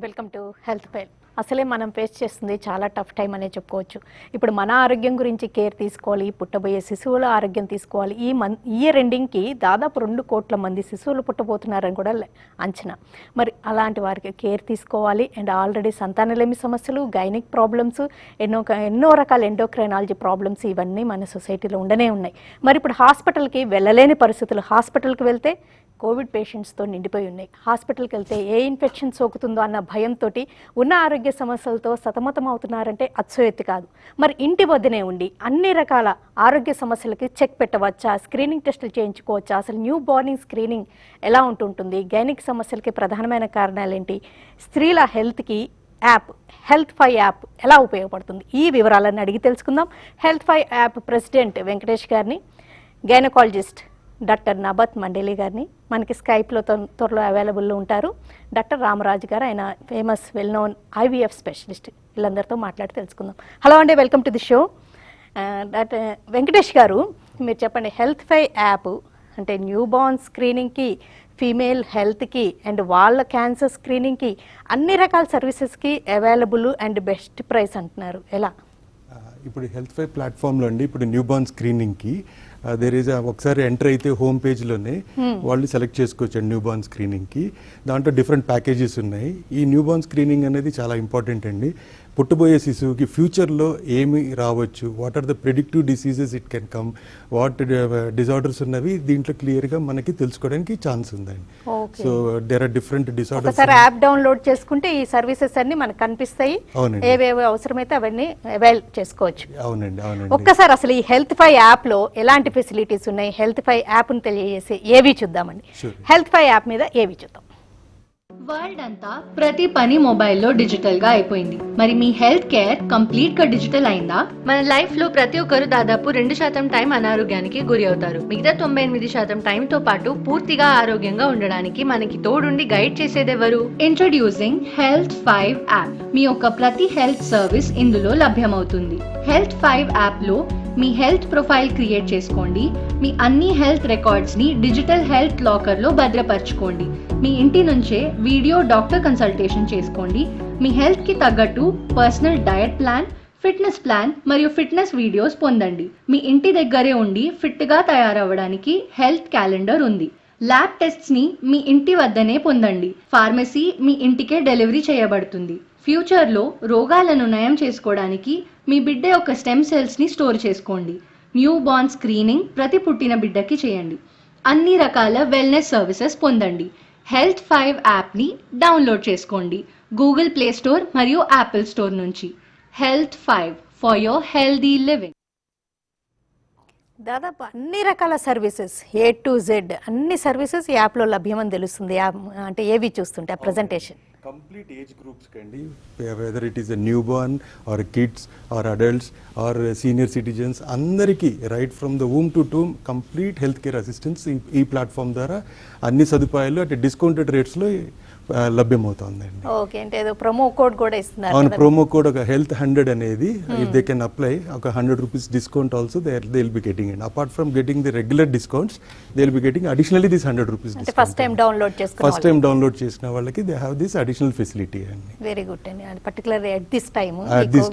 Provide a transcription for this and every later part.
Welcome to health file. అసలే మనం face చేస్తుంది చాలా టఫ్ టైం అనే చెప్పుకోవచ్చు. ఇప్పుడు మన ఆరోగ్యం గురించి కేర్ తీసుకోవాలి, పుట్టబోయే శిశువుల ఆరోగ్యం తీసుకోవాలి. ఇయర్ ఎండింగ్కి దాదాపు 2 కోట్ల మంది శిశువులు పుట్టబోతున్నారని కూడా అంచనా. మరి అలాంటి వారికి కేర్ తీసుకోవాలి. అండ్ ఆల్రెడీ సంతానలేమి సమస్యలు, గైనిక్ ప్రాబ్లమ్స్, ఎన్నో రకాల ఎండోక్రైనాలజీ ప్రాబ్లమ్స్ ఇవన్నీ మన సొసైటీలో ఉండనే ఉన్నాయి. మరి ఇప్పుడు హాస్పిటల్కి వెళ్ళలేని పరిస్థితులు, హాస్పిటల్కి వెళ్తే కోవిడ్ పేషెంట్స్తో నిండిపోయి ఉన్నాయి. హాస్పిటల్కి వెళ్తే ఏ ఇన్ఫెక్షన్ సోకుతుందో అన్న భయంతో ఉన్న ఆరోగ్య సమస్యలతో సతమతం అవుతున్నారంటే అత్సోయెత్తి కాదు. మరి ఇంటి వద్దనే ఉండి అన్ని రకాల ఆరోగ్య సమస్యలకి చెక్ పెట్టవచ్చా, స్క్రీనింగ్ టెస్టులు చేయించుకోవచ్చా, అసలు న్యూ బార్నింగ్ స్క్రీనింగ్ ఎలా ఉంటుంటుంది, గైనిక్ సమస్యలకి ప్రధానమైన కారణాలు ఏంటి, స్త్రీల హెల్త్కి యాప్ హెల్త్5 యాప్ ఎలా ఉపయోగపడుతుంది, ఈ వివరాలను అడిగి తెలుసుకుందాం. హెల్త్5 యాప్ ప్రెసిడెంట్ వెంకటేష్ గారిని, గైనకాలజిస్ట్ డాక్టర్ నబత్ మండేలి గారిని మనకి స్కైప్లో త్వరలో అవైలబుల్లో ఉంటారు. డాక్టర్ రామరాజు గారు, ఆయన famous well known IVF specialist. వీళ్ళందరితో మాట్లాడి తెలుసుకుందాం. హలో అండి, welcome to the show. Doctor Venkatesh గారు, మీరు చెప్పండి, హెల్త్5 యాప్ అంటే న్యూ బార్న్ స్క్రీనింగ్కి, ఫీమేల్ హెల్త్కి అండ్ వాళ్ళ క్యాన్సర్ స్క్రీనింగ్కి అన్ని రకాల సర్వీసెస్కి అవైలబుల్ అండ్ బెస్ట్ ప్రైస్ అంటున్నారు. ఎలా? ఇప్పుడు హెల్త్5 ప్లాట్ఫామ్లో అండి, ఇప్పుడు న్యూ బార్న్ స్క్రీనింగ్కి దేర్ ఈజ్ ఒకసారి ఎంటర్ అయితే హోమ్ పేజ్లోనే వాళ్ళు సెలెక్ట్ చేసుకోవచ్చు న్యూ బార్న్ స్క్రీనింగ్కి. దాంట్లో డిఫరెంట్ ప్యాకేజెస్ ఉన్నాయి. ఈ న్యూ బార్న్ స్క్రీనింగ్ అనేది చాలా ఇంపార్టెంట్ అండి. పుట్టబోయే శిశువుకి ఫ్యూచర్లో ఏమి రావచ్చు, what are the predictive diseases it can come, what disorders ఉన్నవి దీంట్లో క్లియర్గా మనకి తెలుసుకోవడానికి ఛాన్స్ ఉందండి. So there are different disorders. ఒకసారి యాప్ డౌన్లోడ్ చేసుకుంటే ఈ సర్వీసెస్ అన్ని మనకు కనిపిస్తాయి. అవునండి, ఏవేవి అవసరమైతే అవన్నీ అవైల్ చేసుకోవచ్చు. అవునండి, అవునండి. ఒక్కసారి అసలు ఈ హెల్త్5 యాప్లో ఎలాంటి ఫెసిలిటీస్ ఉన్నాయి, హెల్త్5 యాప్ను తెలియజేసే ఏవి చూద్దామండి. హెల్త్5 యాప్ మీద ఏవి చూద్దాం. వరల్డ్ అంతా ప్రతి పని మొబైల్లో డిజిటల్ గా అయిపోయింది. మరి మీ హెల్త్ కేర్ కంప్లీట్ గా డిజిటల్ అయిందా? మన లైఫ్ లో ప్రతి ఒక్కరు దాదాపు 2% టైం అనారోగ్యానికి గురి అవుతారు. మిగతా 98% టైం తో పాటు పూర్తిగా ఆరోగ్యంగా ఉండడానికి మనకి తోడుండి గైడ్ చేసేదెవరు? Introducing Health five app. మీ యొక్క ప్రతి హెల్త్ సర్వీస్ ఇందులో లభ్యమవుతుంది. హెల్త్5 యాప్ లో మీ హెల్త్ ప్రొఫైల్ క్రియేట్ చేసుకోండి. మీ అన్ని హెల్త్ రికార్డ్స్ ని డిజిటల్ హెల్త్ లాకర్ లో భద్రపరచుకోండి. మీ ఇంటి నుంచే వీడియో డాక్టర్ కన్సల్టేషన్ చేసుకోండి. మీ హెల్త్ కి తగ్గట్టు personal diet plan, fitness plan మరియు ఫిట్నెస్ వీడియోస్ పొందండి. మీ ఇంటి దగ్గరే ఉండి ఫిట్ గా తయారవ్వడానికి హెల్త్ క్యాలెండర్ ఉంది. ల్యాబ్ టెస్ట్స్ ని మీ ఇంటి వద్దనే పొందండి. ఫార్మసీ మీ ఇంటికే డెలివరీ చేయబడుతుంది. ఫ్యూచర్లో రోగాలను నయం చేసుకోవడానికి మీ బిడ్డ యొక్క స్టెమ్ సెల్స్ని స్టోర్ చేసుకోండి. న్యూ బార్న్ స్క్రీనింగ్ ప్రతి పుట్టిన బిడ్డకి చేయండి. అన్ని రకాల వెల్నెస్ సర్వీసెస్ పొందండి. హెల్త్5 యాప్ని డౌన్లోడ్ చేసుకోండి గూగుల్ ప్లే స్టోర్ మరియు యాపిల్ స్టోర్ నుంచి. Health five for your healthy living. దాదాపు అన్ని రకాల సర్వీసెస్ A to Z అన్ని సర్వీసెస్ ఈ యాప్లో లభ్యమని తెలుస్తుంది. అంటే ఏవి చూస్తుంటే ఆ ప్రజెంటేషన్ కంప్లీట్ ఏజ్ గ్రూప్స్ కండి, whether it is a new born or kids or adults or senior citizens, అందరికీ right from the womb to tomb complete health care assistance ఈ ప్లాట్ఫామ్ ద్వారా అన్ని సదుపాయాలు అంటే డిస్కౌంటెడ్ రేట్స్లో లభ్యమవుతుందండి. ఓకే, అంటే ఏదో ప్రోమో కోడ్ కూడా ఇస్తున్నారు. అవును, ప్రోమో కోడ్ ఒక Health100 అనేది ఇఫ్ దే కెన్ అప్లై ఒక 100 rupees discount also they will be getting and apart from getting the regular discounts they will be getting additionally this 100 rupees discount. First time download చేసిన వాళ్ళకి they have this additional facility అండి. Very good అండి. అది particularly at this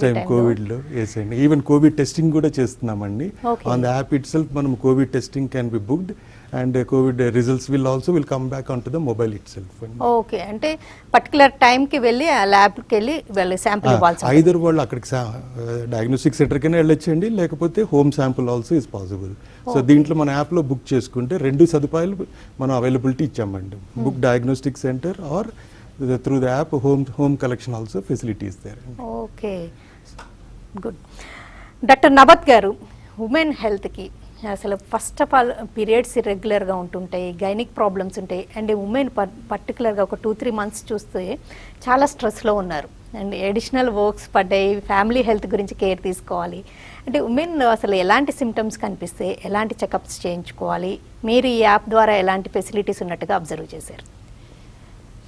time COVID లో ఎస్ అండి. Even COVID testing కూడా చేస్తున్నామండి. On the app itself మనం COVID testing can be booked and COVID results will come back onto the mobile itself. Okay, అంటే particular టైంకి వెళ్ళి ఆ ల్యాబ్కి వెళ్ళి శాంపుల్ ఇవ్వాల్సి ఉంటుంది. ఐదర్ వాళ్ళు అక్కడికి డయాగ్నోస్టిక్ సెంటర్కైనా వెళ్ళొచ్చండి, లేకపోతే home sample also is possible. So దీంట్లో మన యాప్లో బుక్ చేసుకుంటే 2 సదుపాయాలు మనం అవైలబిలిటీ ఇచ్చామండి. Book diagnostic centre or through the app home collection also facilities there. Okay, good. Doctor Nabat గారు, ఉమెన్ హెల్త్కి అసలు ఫస్ట్ ఆఫ్ ఆల్ పీరియడ్స్ ఇర్రెగ్యులర్గా ఉంటుంటాయి, గైనిక్ ప్రాబ్లమ్స్ ఉంటాయి, అండ్ ఉమెన్ పర్టికులర్గా ఒక 2-3 మంత్స్ చూస్తే చాలా స్ట్రెస్లో ఉన్నారు అండ్ అడిషనల్ వర్క్స్ పడ్డాయి, ఫ్యామిలీ హెల్త్ గురించి కేర్ తీసుకోవాలి. అంటే ఉమెన్ అసలు ఎలాంటి సిమ్టమ్స్ కనిపిస్తే ఎలాంటి చెకప్స్ చేయించుకోవాలి, మీరు ఈ యాప్ ద్వారా ఎలాంటి ఫెసిలిటీస్ ఉన్నట్టుగా అబ్జర్వ్ చేశారు?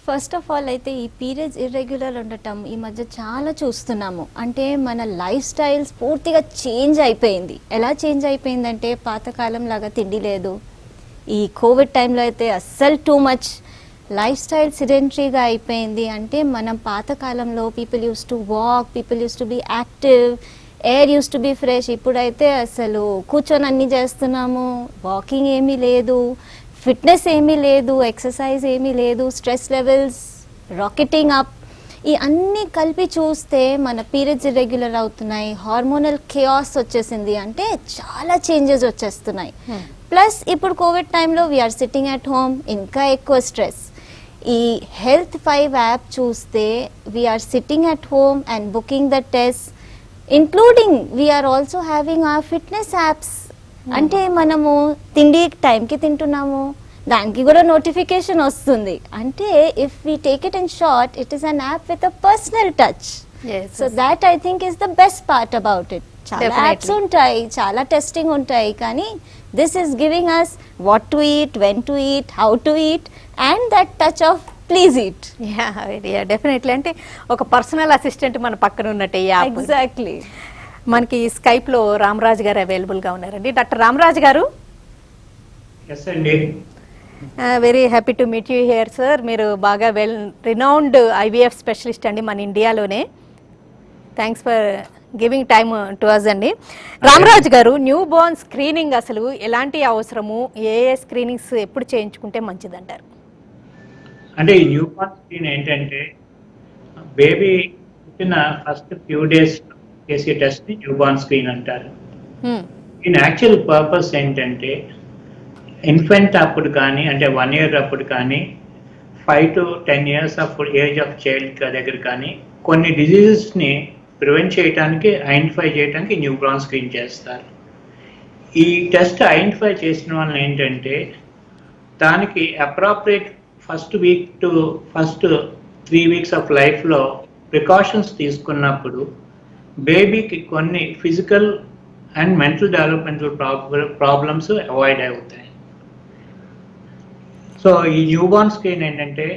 ఫస్ట్ ఆఫ్ ఆల్ అయితే ఈ పీరియడ్స్ ఇర్రెగ్యులర్ ఉండటం ఈ మధ్య చాలా చూస్తున్నాము. అంటే మన లైఫ్ స్టైల్స్ పూర్తిగా చేంజ్ అయిపోయింది. ఎలా చేంజ్ అయిపోయిందంటే పాతకాలం లాగా తిండి లేదు. ఈ కోవిడ్ టైంలో అయితే అస్సలు టూ మచ్ లైఫ్ స్టైల్ సిడెంటరీగా అయిపోయింది. అంటే మనం పాతకాలంలో people use to walk, people use to be active, air use to be fresh. ఇప్పుడైతే అసలు కూర్చొని అన్నీ చేస్తున్నాము, వాకింగ్ ఏమీ లేదు, ఫిట్నెస్ ఏమీ లేదు, ఎక్సర్సైజ్ ఏమీ లేదు, స్ట్రెస్ లెవెల్స్ రాకెటింగ్ అప్. ఈ అన్నీ కలిపి చూస్తే మన పీరియడ్స్ ఇర్రెగ్యులర్ అవుతున్నాయి, హార్మోనల్ కేయాస్ వచ్చేసింది, అంటే చాలా చేంజెస్ వచ్చేస్తున్నాయి. ప్లస్ ఇప్పుడు కోవిడ్ టైంలో వీఆర్ సిట్టింగ్ అట్ హోమ్, ఇంకా ఎక్కువ స్ట్రెస్. ఈ హెల్త్ 5 యాప్ చూస్తే we're sitting at home and booking the test, including we're also having a fitness apps. అంటే మనము తిండి టైంకి తింటున్నాము, దానికి కూడా నోటిఫికేషన్ వస్తుంది. అంటే if we take it in short, it is an app with a personal touch. So that I think is the best part about it. చాలా యాప్స్ ఉంటాయి, చాలా టెస్టింగ్ ఉంటాయి, కానీ this is giving us what to eat, when to eat, how to eat, and that touch of please eat. Definitely. అంటే ఒక personal assistant మన పక్కన ఉన్నట్టే ఈ యాప్. ఎగ్జాక్ట్లీ. మనకి స్కైప్లో రామరాజు గారు అవైలబుల్గా ఉన్నారండి. డాక్టర్ రామరాజు గారు, ఎస్ అండి. Very happy to meet you here sir. మీరు బాగా వెల్ రినౌండ్ ఐవీఎఫ్ స్పెషలిస్ట్ అండి మన ఇండియాలోనే. Thanks for giving time to us అండి. రామరాజు గారు, న్యూ బోర్న్ స్క్రీనింగ్ అసలు ఎలాంటి అవసరము, ఏ స్క్రీనింగ్స్ ఎప్పుడు చేయించుకుంటే మంచిదంటారు? అంటే ఈ న్యూ బార్న్ స్క్రీన్ ఏంటంటే బేబీ పుట్టిన ఫస్ట్ ఫ్యూ డేస్ చేసే టెస్ట్ ని న్యూ బార్న్ స్క్రీన్ అంటారు. దీని యాక్చువల్ పర్పస్ ఏంటంటే ఇన్ఫెంట్ అప్పుడు కానీ, అంటే 1 year అప్పుడు కానీ, 5 to 10 years అప్పుడు ఏజ్ ఆఫ్ చైల్డ్ దగ్గర కానీ కొన్ని డిజీజెస్ని ప్రివెంట్ చేయడానికి, ఐడెంటిఫై చేయడానికి న్యూ బార్న్ స్క్రీన్ చేస్తారు. ఈ టెస్ట్ ఐడెంటిఫై చేసిన వల్ల ఏంటంటే దానికి appropriate first week to first 3 weeks of లైఫ్లో ప్రికాషన్స్ తీసుకున్నప్పుడు బేబీకి కొన్ని physical and mental developmental problems avoid అవుతాయి. సో ఈ న్యూ బార్న్ స్క్రీన్ ఏంటంటే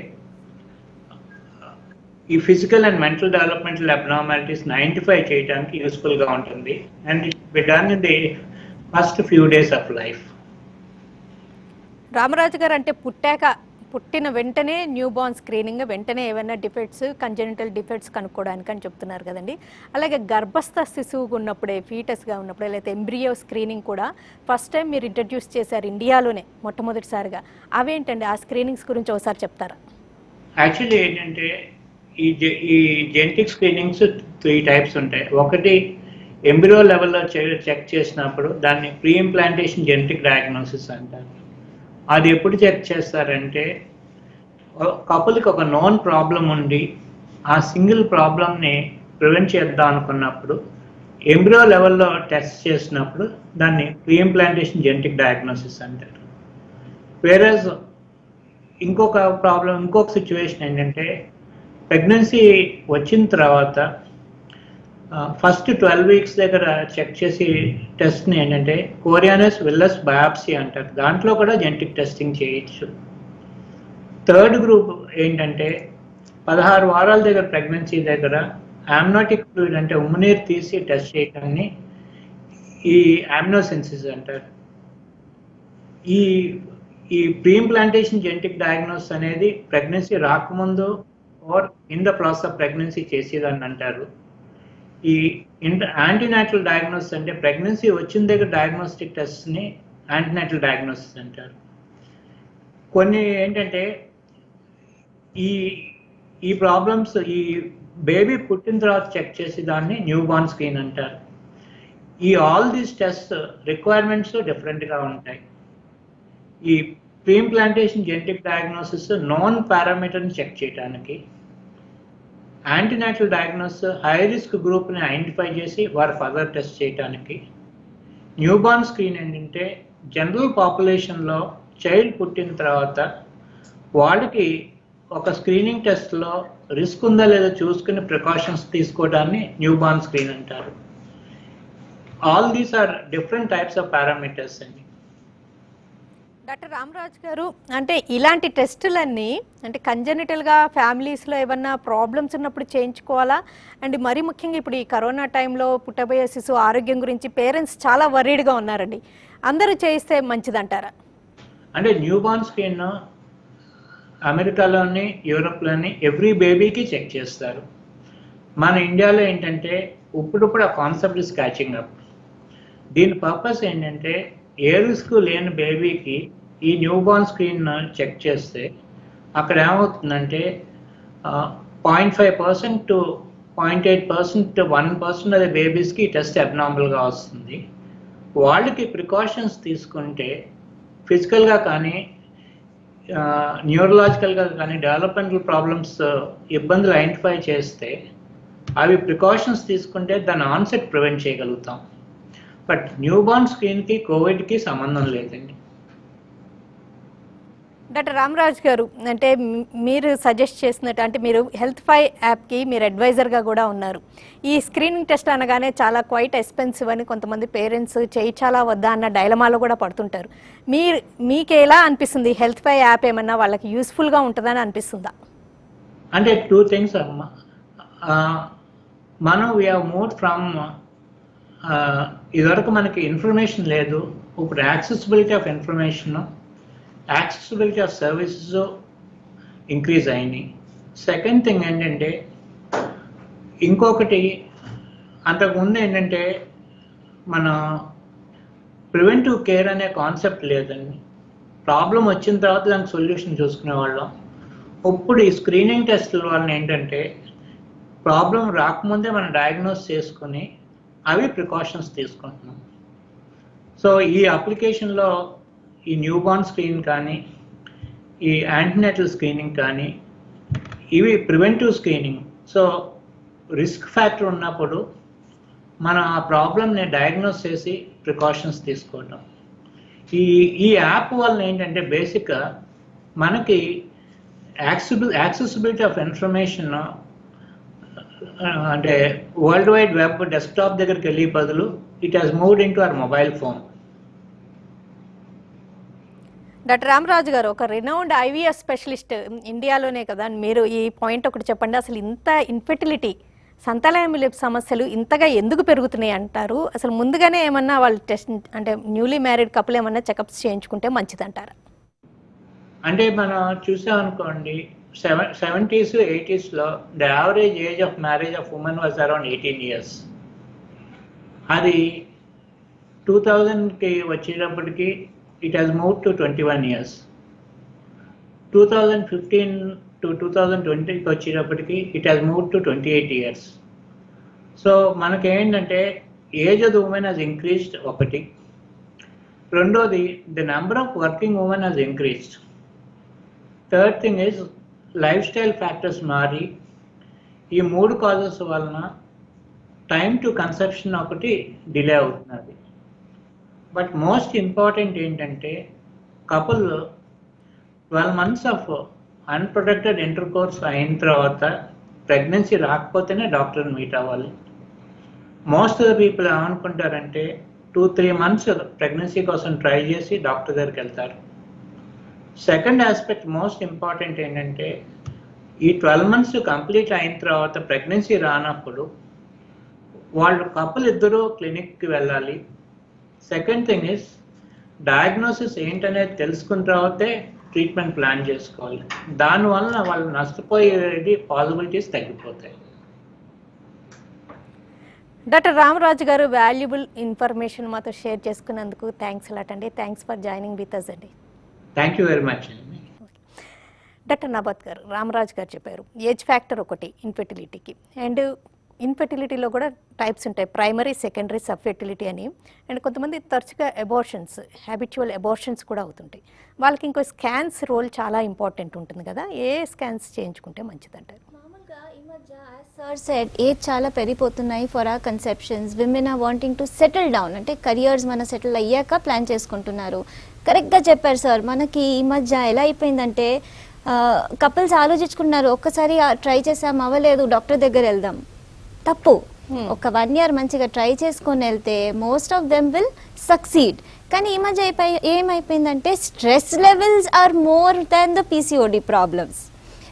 ఈ ఫిజికల్ అండ్ మెంటల్ డెవలప్మెంటల్ అబ్నార్మాలిటీస్ని ఐడెంటిఫై చేయడానికి యూస్ఫుల్గా ఉంటుంది. And it be done in the first few days of life. Ramaraju గారు, అంటే పుట్టిన వెంటనే న్యూ బార్న్ స్క్రీనింగ్, వెంటనే ఏమైనా డిఫెక్ట్స్, కంజెనిటల్ డిఫెక్ట్స్ కనుక్కోవడానికి అని చెప్తున్నారు కదండి. అలాగే గర్భస్థ శిశువుగా ఉన్నప్పుడే, ఫీటస్గా ఉన్నప్పుడే, లేకపోతే ఎంబ్రియో స్క్రీనింగ్ కూడా ఫస్ట్ టైం మీరు ఇంట్రడ్యూస్ చేశారు ఇండియాలోనే మొట్టమొదటిసారిగా. అవేంటండి, ఆ స్క్రీనింగ్స్ గురించి ఒకసారి చెప్తారా? యాక్చువల్లీ ఏంటంటే ఈ జెనెటిక్ స్క్రీనింగ్స్ 3 types ఉంటాయి. ఒకటి ఎంబ్రియో లెవెల్లో చెక్ చేసినప్పుడు దాన్ని ప్రీ ఇంప్లాంటేషన్ జెనెటిక్ డయాగ్నోసిస్ అంటారు. అది ఎప్పుడు చెక్ చేస్తారంటే కపుల్కి ఒక నోన్ ప్రాబ్లం ఉండి ఆ సింగిల్ ప్రాబ్లమ్ని ప్రివెంట్ చేద్దాం అనుకున్నప్పుడు ఎంబ్రియో లెవెల్లో టెస్ట్ చేసినప్పుడు దాన్ని ప్రీ ఇంప్లాంటేషన్ జెనెటిక్ డయాగ్నోసిస్ అంటారు. వేరేజ్ ఇంకొక సిచ్యువేషన్ ఏంటంటే ప్రెగ్నెన్సీ వచ్చిన తర్వాత ఫస్ట్ 12 weeks దగ్గర చెక్ చేసి టెస్ట్ని ఏంటంటే కోరియానస్ విల్లస్ బయాప్సీ అంటారు. దాంట్లో కూడా జెనెటిక్ టెస్టింగ్ చేయొచ్చు. థర్డ్ గ్రూప్ ఏంటంటే 16 వారాల దగ్గర ప్రెగ్నెన్సీ దగ్గర ఆమ్నోటిక్ ఫ్లూయిడ్ అంటే ఉమ్మునీరు తీసి టెస్ట్ చేయడాన్ని ఈ ఆమ్నోసెన్సిస్ అంటారు. ఈ ప్రీ ఇంప్లాంటేషన్ జెనెటిక్ డయాగ్నోసిస్ అనేది ప్రెగ్నెన్సీ రాకముందు or in the process of pregnancy చేసేదాన్ని అంటారు. ఈ యాంటీనాటల్ డయాగ్నోసిస్ అంటే ప్రెగ్నెన్సీ వచ్చిన దగ్గర డయాగ్నోస్టిక్ టెస్ట్ని యాంటీనాటల్ డయాగ్నోసిస్ అంటారు. కొన్ని ఏంటంటే ఈ ప్రాబ్లమ్స్ ఈ బేబీ పుట్టిన తర్వాత చెక్ చేసి దాన్ని న్యూ బార్న్ స్క్రీన్ అంటారు. ఈ ఆల్ దీస్ టెస్ట్ రిక్వైర్మెంట్స్ డిఫరెంట్గా ఉంటాయి. ఈ pre implantation genetic diagnosis non పారామీటర్ని చెక్ చేయడానికి, యాంటీనాటల్ డయాగ్నోసిస్ హై రిస్క్ గ్రూప్ని ఐడెంటిఫై చేసి వారు ఫర్దర్ టెస్ట్ చేయడానికి, న్యూ బార్న్ స్క్రీన్ ఏంటంటే జనరల్ పాపులేషన్లో చైల్డ్ పుట్టిన తర్వాత వాళ్ళకి ఒక స్క్రీనింగ్ టెస్ట్లో రిస్క్ ఉందా లేదా చూసుకుని ప్రికాషన్స్ తీసుకోవడాన్ని న్యూ బార్న్ స్క్రీన్ అంటారు. All these are different types of parameters అండి. డాక్టర్ రామరాజు గారు, అంటే ఇలాంటి టెస్టులన్నీ అంటే కంజెనిటల్గా ఫ్యామిలీస్లో ఏమన్నా ప్రాబ్లమ్స్ ఉన్నప్పుడు చేయించుకోవాలా? అండ్ మరీ ముఖ్యంగా ఇప్పుడు ఈ కరోనా టైంలో పుట్టబోయే శిశువు ఆరోగ్యం గురించి పేరెంట్స్ చాలా వర్రీడ్గా ఉన్నారండి. అందరూ చేయిస్తే మంచిదంటారా? అంటే న్యూ బార్న్ స్క్రీన్ అమెరికాలోని యూరోప్లోని ఎవ్రీ బేబీకి చెక్ చేస్తారు. మన ఇండియాలో ఏంటంటే ఇప్పుడిప్పుడు ఆ కాన్సెప్ట్ ఇస్ క్యాచింగ్ అప్. దీని పర్పస్ ఏంటంటే ఏ రిస్క్ లేని బేబీకి ఈ న్యూ బార్న్ స్క్రీన్ చెక్ చేస్తే అక్కడ ఏమవుతుందంటే 0.5% to 0.8% to 1% అదే బేబీస్కి ఈ టెస్ట్ అబ్నార్మల్గా వస్తుంది. వాళ్ళకి ప్రికాషన్స్ తీసుకుంటే ఫిజికల్గా కానీ న్యూరలాజికల్గా కానీ డెవలప్మెంటల్ ప్రాబ్లమ్స్ ఇబ్బందులు ఐడెంటిఫై చేస్తే అవి ప్రికాషన్స్ తీసుకుంటే దాని ఆన్సెట్ ప్రివెంట్ చేయగలుగుతాం. బట్ న్యూ బార్న్ స్క్రీన్కి కోవిడ్కి సంబంధం లేదండి. డాక్టర్ రామరాజ్ గారు, అంటే మీరు సజెస్ట్ చేసినట్టు, అంటే మీరు హెల్త్5 యాప్కి మీరు అడ్వైజర్గా కూడా ఉన్నారు. ఈ స్క్రీనింగ్ టెస్ట్ అనగానే చాలా క్వైట్ ఎక్స్పెన్సివ్ అని కొంతమంది పేరెంట్స్ చేయించాలా వద్దా అన్న డైలమాలో కూడా పడుతుంటారు. మీకు ఎలా అనిపిస్తుంది? హెల్త్5 యాప్ ఏమన్నా వాళ్ళకి యూస్ఫుల్గా ఉంటుందని అనిపిస్తుందా? అంటే 2 things అమ్మ. మనం వీ హ్యావ్ మూవ్ ఫ్రమ్ ఇదివరకు మనకి ఇన్ఫర్మేషన్ లేదు, ఇప్పుడు accessibility of information, accessibility of services increase అయినాయి. సెకండ్ థింగ్ ఏంటంటే ఇంకొకటి, అంతకుముందు ఏంటంటే మన ప్రివెంటివ్ కేర్ అనే కాన్సెప్ట్ లేదండి. ప్రాబ్లం వచ్చిన తర్వాత దానికి సొల్యూషన్ చూసుకునేవాళ్ళం. ఇప్పుడు ఈ స్క్రీనింగ్ టెస్టుల వలన ఏంటంటే ప్రాబ్లం రాకముందే మనం డయాగ్నోస్ చేసుకుని అవి ప్రికాషన్స్ తీసుకుంటున్నాం. సో ఈ అప్లికేషన్లో ఈ న్యూ బార్న్ స్క్రీన్ కానీ ఈ యాంటీనేటల్ స్క్రీనింగ్ కానీ ఇవి preventive screening. So risk factor ఉన్నప్పుడు మనం ఆ ప్రాబ్లమ్ని డయాగ్నోస్ చేసి ప్రికాషన్స్ తీసుకోవటం. ఈ యాప్ వలన ఏంటంటే బేసిక్గా మనకి యాక్సెసిబిలిటీ ఆఫ్ ఇన్ఫర్మేషన్ అంటే వరల్డ్ వైడ్ వెబ్ డెస్క్టాప్ దగ్గరికి వెళ్ళే బదులు it has moved in to our mobile phone. Doctor Ramaraju గారు, ఒక రినౌండ్ ఐవీఎఫ్ స్పెషలిస్ట్ ఇండియాలోనే కదా, మీరు ఈ పాయింట్ ఒకటి చెప్పండి. అసలు ఇంత ఇన్ఫెర్టిలిటీ, సంతానలేమి సమస్యలు ఇంతగా ఎందుకు పెరుగుతున్నాయి అంటారు? అసలు ముందుగానే ఏమన్నా వాళ్ళు టెస్ట్, అంటే న్యూలీ మ్యారీడ్ కపుల్ ఏమన్నా చెకప్స్ చేయించుకుంటే మంచిదంటారా? అంటే మనం చూసామనుకోండి, 70s, 80sలో the average age of marriage of women was around 18 years. అది 2000కి వచ్చేటప్పటికి it has move to 21 years. 2015 to 2020కి వచ్చేటప్పటికి it has move to 28 years. So మనకేంటంటే age of the women has increased ఒకటి. రెండోది the number of working women has increased. Third thing is lifestyle factors మారి ఈ 3 causes వలన time to conception ఒకటి delay అవుతున్నది. బట్ మోస్ట్ ఇంపార్టెంట్ ఏంటంటే couple 12 months of unprotected inter course అయిన తర్వాత ప్రెగ్నెన్సీ రాకపోతేనే డాక్టర్ని మీట్ అవ్వాలి. మోస్ట్ ఆఫ్ ద పీపుల్ ఏమనుకుంటారంటే 2-3 months ప్రెగ్నెన్సీ కోసం ట్రై చేసి డాక్టర్ దగ్గరికి వెళ్తారు. సెకండ్ ఆస్పెక్ట్ మోస్ట్ ఇంపార్టెంట్ ఏంటంటే ఈ 12 months కంప్లీట్ అయిన తర్వాత ప్రెగ్నెన్సీ రానప్పుడు వాళ్ళు కపుల్ ఇద్దరు క్లినిక్కి వెళ్ళాలి. సెకండ్ థింగ్ ఇస్ డయాగ్నోసిస్ ఏంటనేది తెలుసుకున్న తర్వాతే ట్రీట్మెంట్ ప్లాన్ చేసుకోవాలి. దానివల్ల వాళ్ళు నష్టపోయేది పాసిబిలిటీస్ తగ్గిపోతాయి. డాక్టర్ రామరాజు గారు, వాల్యుబుల్ ఇన్ఫర్మేషన్ మాతో షేర్ చేసుకున్నందుకు థ్యాంక్స్ అలాట్ lot. Thanks for joining with us అండి. థ్యాంక్ యూ వెరీ మచ్ అండి. డాక్టర్ నాబాద్ గారు, రామరాజు గారు చెప్పారు ఏజ్ ఫ్యాక్టర్ ఒకటి ఇన్ఫెర్టిలిటీకి. అండ్ ఇన్ఫెర్టిలిటీలో కూడా టైప్స్ ఉంటాయి, ప్రైమరీ, సెకండరీ, సబ్ ఫెర్టిలిటీ అని. అండ్ కొంతమంది తరచుగా అబార్షన్స్, హ్యాబిచువల్ అబార్షన్స్ కూడా అవుతుంటాయి. వాళ్ళకి ఇంకో స్కాన్స్ రోల్ చాలా ఇంపార్టెంట్ ఉంటుంది కదా, ఏ స్కాన్స్ చేయించుకుంటే మంచిదంటారు? మామూలుగా ఈ మధ్య సార్ సెట్ ఏజ్ చాలా పెరిగిపోతున్నాయి for a conceptions. Women are wanting to settle down, అంటే కెరియర్స్ మన సెటిల్ అయ్యాక ప్లాన్ చేసుకుంటున్నారు. కరెక్ట్గా చెప్పారు సార్. మనకి ఈ మధ్య ఎలా అయిపోయిందంటే కపుల్స్ ఆలోచించుకుంటున్నారు, ఒక్కసారి ట్రై చేసాం అవ్వలేదు, డాక్టర్ దగ్గర వెళ్దాం. తప్పు. ఒక 1 year మంచిగా ట్రై చేసుకొని వెళ్తే most of them will succeed. కానీ ఈ మధ్య ఏమైపోయిందంటే stress levels are more than the PCOD problems.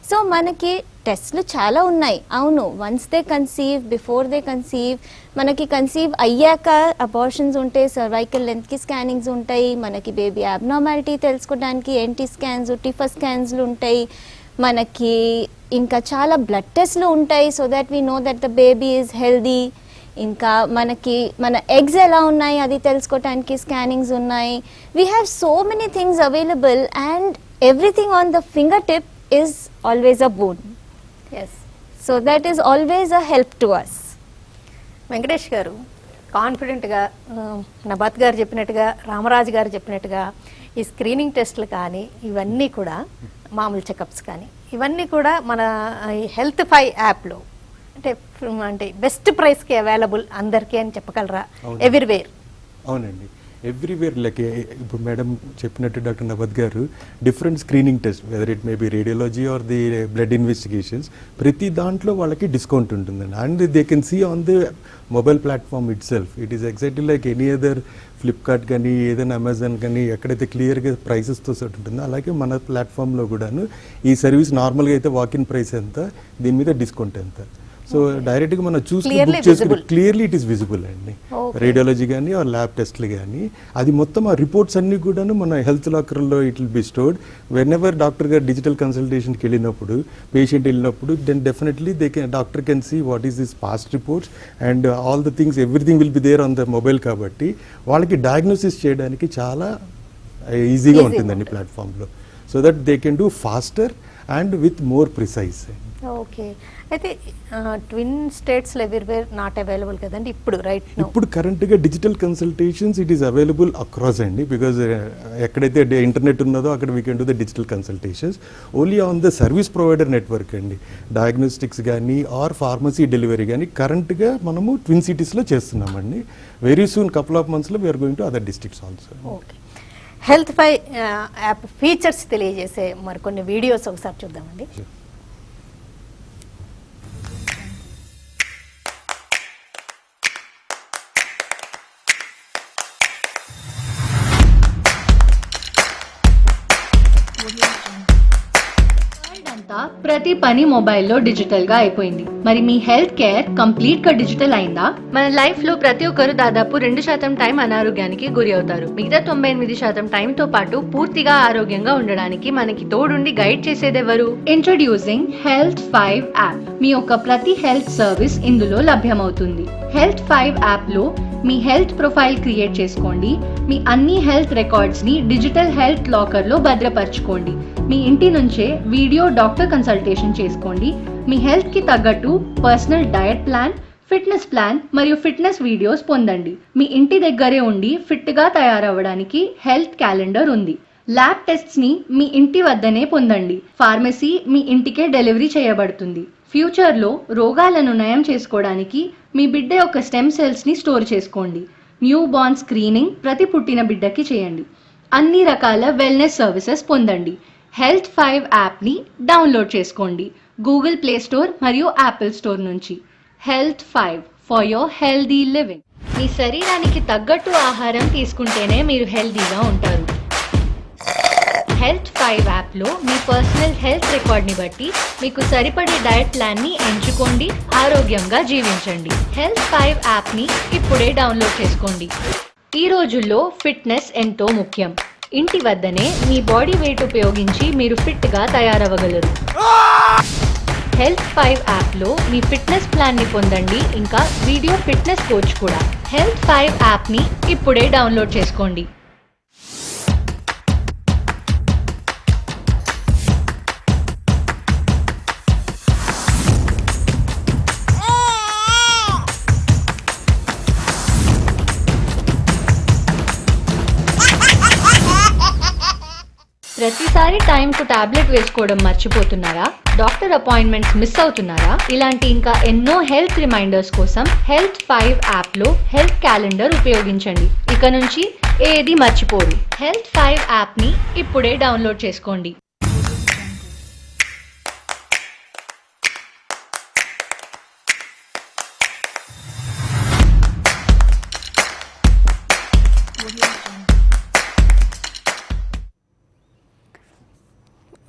So మనకి టెస్ట్లు చాలా ఉన్నాయి. అవును, once they conceive, before they conceive, మనకి కన్సీవ్ అయ్యాక అబార్షన్స్ ఉంటాయి, సర్వైకల్ లెంత్కి స్కానింగ్స్ ఉంటాయి, మనకి బేబీ అబ్నార్మాలిటీ తెలుసుకోవడానికి ఎన్టీ స్కాన్స్, టిఫా స్కాన్స్లు ఉంటాయి, మనకి ఇంకా చాలా బ్లడ్ టెస్ట్లు ఉంటాయి so that we know that the baby is healthy. ఇంకా మనకి మన ఎగ్స్ ఎలా ఉన్నాయి అది తెలుసుకోవడానికి స్కానింగ్స్ ఉన్నాయి. We have so many things available and everything on the finger tip is always a boon. Yes. So that is always a help to us. Venkatesh గారు కాన్ఫిడెంట్గా నబాత్ గారు చెప్పినట్టుగా, రామరాజు గారు చెప్పినట్టుగా ఈ స్క్రీనింగ్ టెస్ట్లు కానీ ఇవన్నీ కూడా మామూలు చెకప్స్ కానీ ఇవన్నీ కూడా మన ఈ హెల్త్ 5 యాప్లో అంటే బెస్ట్ ప్రైస్కి అవైలబుల్ అందరికీ అని చెప్పగలరా? అవును. ఎవ్రీవేర్. అవునండి, ఎవ్రీవేర్. లైక్ ఇప్పుడు మేడం చెప్పినట్టు డాక్టర్ నవద్ గారు different screening test, whether it may be radiology or the blood investigations, ప్రతి దాంట్లో వాళ్ళకి డిస్కౌంట్ ఉంటుందండి. And they can see on the mobile platform itself. It is exactly like any other Flipkart కానీ ఏదైనా Amazon కానీ ఎక్కడైతే క్లియర్గా ప్రైసెస్తో సెట్ ఉంటుందో అలాగే మన ప్లాట్ఫామ్లో కూడాను ఈ సర్వీస్ నార్మల్గా అయితే వాకిన్ ప్రైస్ ఎంత, దీని మీద డిస్కౌంట్ ఎంత. సో డైరెక్ట్గా మనం చూసి Clearly బుక్ చేసుకుని visible. Clearly it is visible అండి. Okay. రేడియాలజీ కానీ ఆ ల్యాబ్ టెస్ట్లు కానీ అది మొత్తం ఆ రిపోర్ట్స్ అన్నీ కూడాను మన హెల్త్ లాకర్లో it will be stored. Whenever doctor గారు డిజిటల్ కన్సల్టేషన్కి వెళ్ళినప్పుడు, పేషెంట్ వెళ్ళినప్పుడు, then definitely doctor can see what is this past reports and all the things, everything will be there on the mobile. కాబట్టి వాళ్ళకి diagnosis చేయడానికి చాలా ఈజీగా Easy ఉంటుందండి ప్లాట్ఫామ్లో. So that they can do faster and with more precise. Okay. అయితే twin స్టేట్స్లో everywhere not available కదండి ఇప్పుడు రైట్ నౌ? ఇప్పుడు కరెంట్గా digital consultations it is available across అండి, బికాజ్ ఎక్కడైతే ఇంటర్నెట్ ఉన్నదో అక్కడ we can do the digital consultations only on the service provider network అండి. డయాగ్నోస్టిక్స్ కానీ ఆర్ ఫార్మసీ డెలివరీ కానీ కరెంట్గా మనము ట్విన్ సిటీస్లో చేస్తున్నామండి. వెరీ సూన్ కపుల్ ఆఫ్ మంత్స్లో we're going to other districts also. Okay. Health 5 app features తెలియజేసే మరికొన్ని వీడియోస్ ఒకసారి చూద్దామండి. వరల్డ్ అంతా ప్రతి పని మొబైల్లో డిజిటల్ గా అయిపోయింది. మరి మీ హెల్త్ కేర్ కంప్లీట్ గా డిజిటల్ అయిందా? మన లైఫ్ లో ప్రతి ఒక్కరు దాదాపు 2% టైం అనారోగ్యానికి గురి అవుతారు. మిగతా 98% టైం తో పాటు పూర్తిగా ఆరోగ్యంగా ఉండడానికి మనకి తోడుండి గైడ్ చేసేదెవరు? Introducing health 5 app. మీ యొక్క ప్రతి హెల్త్ సర్వీస్ ఇందులో లభ్యమవుతుంది. హెల్త్ 5 యాప్ లో మీ హెల్త్ ప్రొఫైల్ క్రియేట్ చేసుకోండి. మీ అన్ని హెల్త్ రికార్డ్స్ ని డిజిటల్ హెల్త్ లాకర్ లో భద్రపరచుకోండి. మీ ఇంటి నుంచే వీడియో డాక్టర్ కన్సల్టేషన్ చేసుకోండి. మీ హెల్త్ కి తగ్గట్టు personal diet plan, fitness plan మరియు ఫిట్నెస్ వీడియోస్ పొందండి. మీ ఇంటి దగ్గరే ఉండి ఫిట్ గా తయారవ్వడానికి హెల్త్ క్యాలెండర్ ఉంది. ల్యాబ్ టెస్ట్స్ ని మీ ఇంటి వద్దనే పొందండి. ఫార్మసీ మీ ఇంటికే డెలివరీ చేయబడుతుంది. ఫ్యూచర్ లో రోగాలను నయం చేసుకోవడానికి మీ బిడ్డ యొక్క స్టెమ్ సెల్స్ ని స్టోర్ చేసుకోండి. న్యూ బార్న్ స్క్రీనింగ్ ప్రతి పుట్టిన బిడ్డకి చేయండి. అన్ని రకాల వెల్నెస్ సర్వీసెస్ పొందండి. హెల్త్ 5 యాప్ని డౌన్లోడ్ చేసుకోండి గూగుల్ ప్లే స్టోర్ మరియు యాపిల్ స్టోర్ నుంచి. Health 5 for your healthy living. మీ శరీరానికి తగ్గట్టు ఆహారం తీసుకుంటేనే మీరు హెల్దీగా ఉంటారు. హెల్త్ 5 యాప్లో మీ పర్సనల్ హెల్త్ రికార్డ్ని బట్టి మీకు సరిపడే డయట్ ప్లాన్ని ఎంచుకోండి. ఆరోగ్యంగా జీవించండి. హెల్త్ 5 యాప్ని ఇప్పుడే డౌన్లోడ్ చేసుకోండి. ఈ రోజుల్లో ఫిట్నెస్ ఎంతో ముఖ్యం. ఇంటి వద్దనే మీ బాడీ వెయిట్ ఉపయోగించి మీరు ఫిట్గా తయారవ్వగలరు. హెల్త్ 5 యాప్లో మీ ఫిట్నెస్ ప్లాన్ని పొందండి. ఇంకా వీడియో ఫిట్నెస్ కోచ్ కూడా. హెల్త్ 5 యాప్ని ఇప్పుడే డౌన్లోడ్ చేసుకోండి. ప్రతిసారి టైంకు టాబ్లెట్ వేసుకోవడం మర్చిపోతున్నారా? డాక్టర్ అపాయింట్మెంట్స్ మిస్ అవుతున్నారా? ఇలాంటి ఇంకా ఎన్నో హెల్త్ రిమైండర్స్ కోసం హెల్త్ 5 యాప్లో హెల్త్ క్యాలెండర్ ఉపయోగించండి. ఇక నుంచి ఏది మర్చిపోరు. హెల్త్ 5 యాప్ని ఇప్పుడే డౌన్లోడ్ చేసుకోండి.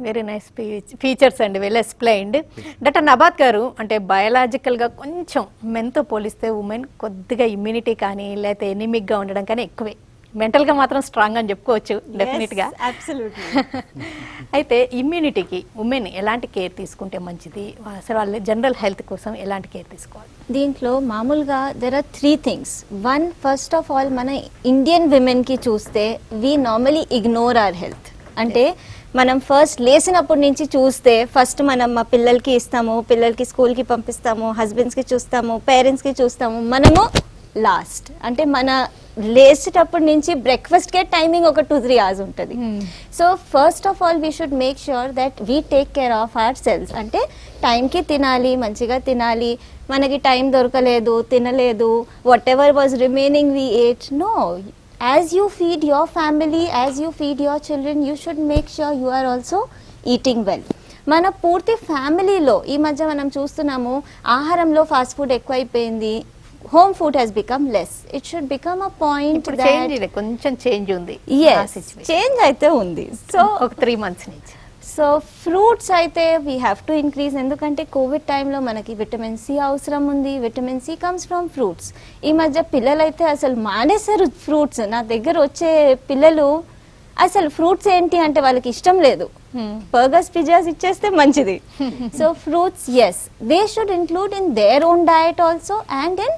వెరీ నైస్ ఫీచర్స్ అండి, వెల్ ఎక్స్ప్లెయిన్డ్. డాక్టర్ నబాత్ గారు, అంటే బయాలజికల్గా కొంచెం మెన్తో పోలిస్తే ఉమెన్ కొద్దిగా ఇమ్యూనిటీ కానీ లేకపోతే ఎనిమిక్గా ఉండడం కానీ ఎక్కువే, మెంటల్గా మాత్రం స్ట్రాంగ్ అని చెప్పుకోవచ్చు డెఫినెట్గా. అయితే ఇమ్యూనిటీకి ఉమెన్ ఎలాంటి కేర్ తీసుకుంటే మంచిది, అసలు వాళ్ళ జనరల్ హెల్త్ కోసం ఎలాంటి కేర్ తీసుకోవాలి? దీంట్లో మామూలుగా there are 3 things. One, first of all మన ఇండియన్ విమెన్కి చూస్తే we normally ignore our health. అంటే మనం ఫస్ట్ లేచినప్పటి నుంచి చూస్తే ఫస్ట్ మనం మా పిల్లలకి ఇస్తాము, పిల్లలకి స్కూల్కి పంపిస్తాము, హస్బెండ్స్కి చూస్తాము, పేరెంట్స్కి చూస్తాము, మనము లాస్ట్. అంటే మన లేచేటప్పటి నుంచి బ్రేక్ఫాస్ట్కే టైమింగ్ ఒక 2-3 hours ఉంటుంది. So first of all we should make sure that we take care of our selves. అంటే టైంకి తినాలి, మంచిగా తినాలి, మనకి టైం దొరకలేదు, తినలేదు, whatever was remaining we ate. No, as you feed your family, as you feed your children, you should make sure you are also eating well. మన పూర్తి ఫ్యామిలీలో ఈ మధ్య మనం చూస్తున్నాము ఆహారంలో ఫాస్ట్ ఫుడ్ ఎక్కువైపోయింది, home food has become less. It should become a point ఇప్పుడు that కొంచెం చేంజ్ ఉంది. yes, change అయితే ఉంది. సో ఒక 3 months నుంచి సో ఫ్రూట్స్ అయితే వీ హ్యావ్ టు ఇంక్రీజ్. ఎందుకంటే కోవిడ్ టైంలో మనకి విటమిన్ సి అవసరం ఉంది. Vitamin C comes from fruits. ఈ మధ్య పిల్లలైతే అసలు మానేశారు ఫ్రూట్స్. నా దగ్గర వచ్చే పిల్లలు అసలు ఫ్రూట్స్ ఏంటి అంటే వాళ్ళకి ఇష్టం లేదు, బర్గర్స్ పిజ్జాస్ ఇచ్చేస్తే మంచిది. So fruits, yes, they should include in their own diet also and in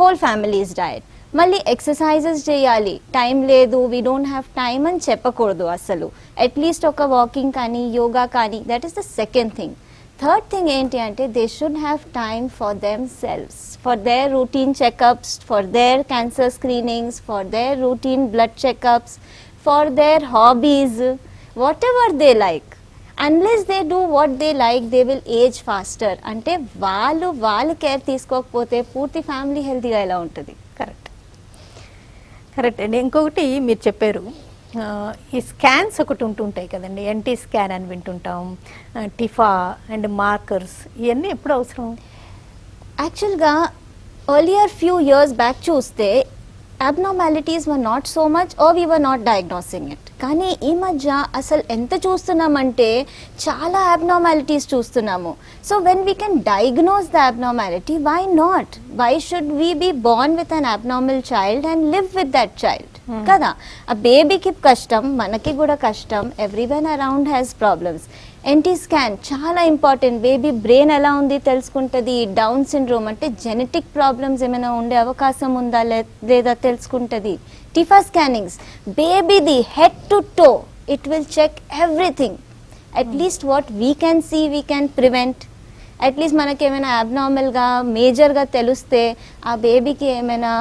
whole families diet. మళ్ళీ ఎక్సర్సైజెస్ చేయాలి. టైం లేదు, వీ డోంట్ హ్యావ్ టైమ్ అని చెప్పకూడదు అసలు. అట్లీస్ట్ ఒక వాకింగ్ కానీ యోగా కానీ, that is the second thing. Third thing ఏంటి అంటే they should have time for themselves, for their routine checkups, for their cancer screenings, for their routine blood checkups, for their hobbies, what ever they like. Unless they do what they like, they will age faster. అంటే వాళ్ళు care తీసుకోకపోతే పూర్తి family హెల్తీగా ఎలా ఉంటుంది? Correct అండి. ఇంకొకటి మీరు చెప్పారు, ఈ స్కాన్స్ ఒకటి ఉంటుంటాయి కదండి, ఎన్టీ స్కాన్ అని వింటుంటాం, టిఫా అండ్ మార్కర్స్, ఇవన్నీ ఎప్పుడు అవసరం? యాక్చువల్గా ఎర్లియర్ ఫ్యూ ఇయర్స్ బ్యాక్ చూస్తే abnormalities were not so much or we were not diagnosing it. కానీ ఈ మధ్య అసలు ఎంత చూస్తున్నామంటే చాలా abnormalities చూస్తున్నాము. So when we can diagnose the abnormality, why not? Why should we be born with an abnormal child and live with that child? కదా, ఆ బేబీకి కష్టం, మనకి కూడా కష్టం, everyone around has problems. NT scan చాలా ఇంపార్టెంట్. బేబీ బ్రెయిన్ ఎలా ఉంది తెలుసుకుంటుంది. డౌన్ సిండ్రోమ్ అంటే జెనెటిక్ ప్రాబ్లమ్స్ ఏమైనా ఉండే అవకాశం ఉందా లేదా తెలుసుకుంటుంది. టిఫా స్కానింగ్స్, బేబీది head to toe, it will check everything. At least what we can see, we can prevent. At least మనకి ఏమైనా అబ్నార్మల్గా మేజర్గా తెలిస్తే ఆ బేబీకి ఏమైనా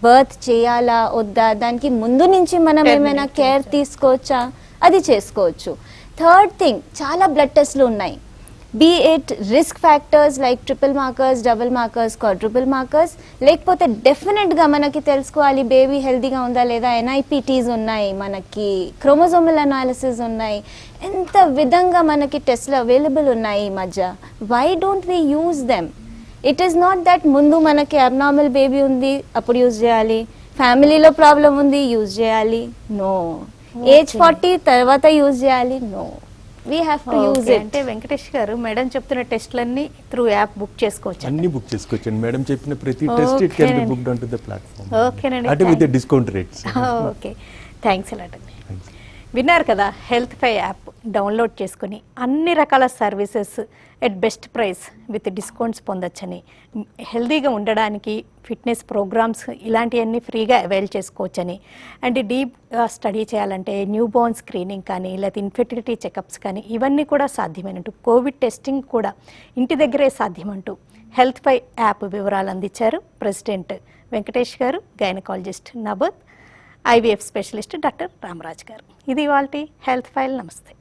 బర్త్ చేయాలా వద్దా, దానికి ముందు నుంచి మనం ఏమైనా కేర్ తీసుకోవచ్చా, అది చేసుకోవచ్చు. థర్డ్ థింగ్, చాలా బ్లడ్ టెస్ట్లు ఉన్నాయి. Be it risk factors like triple markers, double markers, quadruple markers, లేకపోతే డెఫినెట్గా మనకి తెలుసుకోవాలి బేబీ హెల్తీగా ఉందా లేదా. NIPTs ఉన్నాయి, మనకి క్రోమోజోమల్ అనాలిసిస్ ఉన్నాయి, ఎంత విధంగా మనకి టెస్ట్లు అవైలబుల్ ఉన్నాయి ఈ మధ్య. Why don't we use them? It is not that ముందు మనకి అబ్నార్మల్ బేబీ ఉంది అప్పుడు యూజ్ చేయాలి, ఫ్యామిలీలో ప్రాబ్లం ఉంది యూజ్ చేయాలి, నో. ఏజ్ 40 తర్వాత యూజ్ చేయాలి, no. We have to use it. అంటే వెంకటేష్ గారు, మేడం చెప్తున్న టెస్ట్లన్నీ త్రూ యాప్ బుక్ చేసుకోవచ్చు, అన్ని బుక్ చేసుకోవచ్చు. మేడం చెప్పిన ప్రతి test it can be booked on to the platform. ఓకేనండి, అంటే with discount rates. Okay, thanks అలాట్ అండి. విన్నారు కదా, హెల్త్ ఫై యాప్ డౌన్లోడ్ చేసుకుని అన్ని రకాల services at best price with discounts పొందొచ్చని, హెల్తీగా ఉండడానికి ఫిట్నెస్ ప్రోగ్రామ్స్ ఇలాంటివన్నీ ఫ్రీగా అవైల్ చేసుకోవచ్చని, అండ్ డీప్గా స్టడీ చేయాలంటే న్యూ బోర్న్ స్క్రీనింగ్ కానీ లేకపోతే ఇన్ఫెర్టిలిటీ చెకప్స్ కానీ ఇవన్నీ కూడా సాధ్యమైనట్టు, కోవిడ్ టెస్టింగ్ కూడా ఇంటి దగ్గరే సాధ్యమంటూ హెల్త్ ఫై యాప్ వివరాలు అందించారు ప్రెసిడెంట్ వెంకటేష్ గారు, gynaecologist Nabat, IVF specialist doctor Ramaraj గారు. ఇది ఇవాల్టి హెల్త్ ఫైల్. నమస్తే.